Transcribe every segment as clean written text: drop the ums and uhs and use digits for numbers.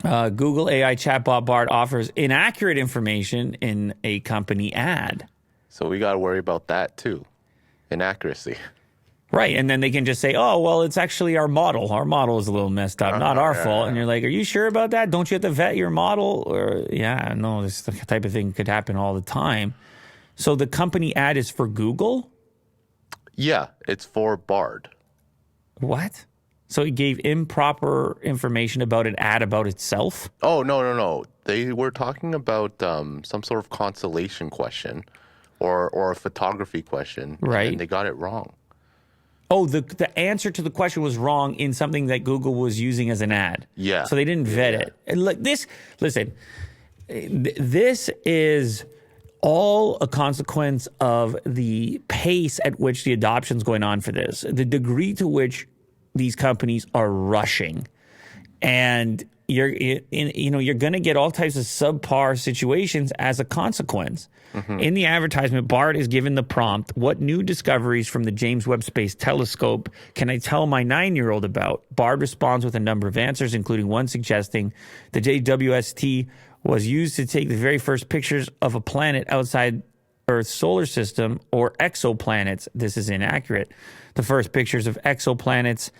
Google AI chatbot Bard offers inaccurate information in a company ad. So we got to worry about that too. Inaccuracy. Right. And then they can just say, oh, well, it's actually our model. Our model is a little messed up, not our fault. And you're like, are you sure about that? Don't you have to vet your model? Or, yeah, no, this type of thing could happen all the time. So the company ad is for Google? Yeah, it's for Bard. What? So it gave improper information about an ad about itself? Oh, no. They were talking about some sort of constellation question or a photography question. Right. And they got it wrong. Oh, the answer to the question was wrong in something that Google was using as an ad. Yeah. So they didn't vet it. And look, this is all a consequence of the pace at which the adoption is going on for this, the degree to which these companies are rushing, and you're going to get all types of subpar situations as a consequence. Mm-hmm. In the advertisement, Bard is given the prompt, what new discoveries from the James Webb Space Telescope can I tell my 9-year-old about? Bard responds with a number of answers, including one suggesting the JWST was used to take the very first pictures of a planet outside Earth's solar system or exoplanets. This is inaccurate. The first pictures of exoplanets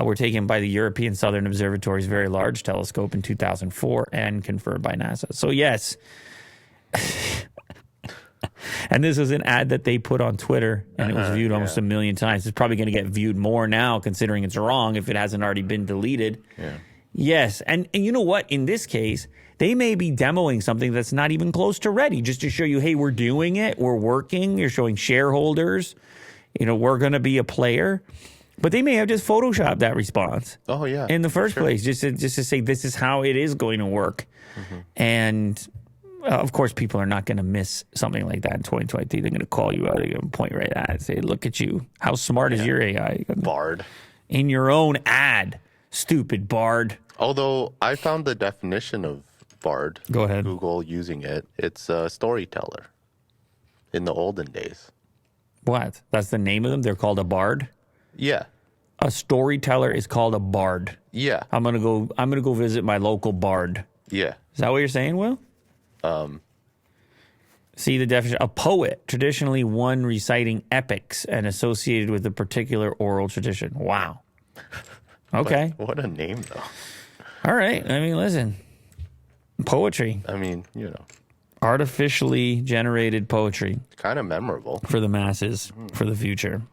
were taken by the European Southern Observatory's Very Large Telescope in 2004 and confirmed by NASA. So yes, and this was an ad that they put on Twitter, and it was viewed almost 1 million times. It's probably going to get viewed more now, considering it's wrong, if it hasn't already been deleted. Yeah. Yes, and you know what? In this case, they may be demoing something that's not even close to ready, just to show you, hey, we're doing it, we're working. You're showing shareholders, we're going to be a player. But they may have just photoshopped that response. Oh, yeah. In the first place, just to say this is how it is going to work. Mm-hmm. And of course, people are not going to miss something like that in 2023. They're going to call you out. They're going to point right at it and say, look at you. How smart is your AI? Bard. In your own ad. Stupid Bard. Although I found the definition of Bard. Go ahead. Google using it. It's a storyteller in the olden days. What? That's the name of them? They're called a bard? Yeah. A storyteller is called a bard. Yeah. I'm gonna go visit my local bard. Yeah. Is that what you're saying, Will? See the definition. A poet, traditionally one reciting epics and associated with a particular oral tradition. Wow. Okay. What a name, though. All right. I mean, listen. Poetry. I mean, Artificially generated poetry. Kind of memorable. For the masses, for the future.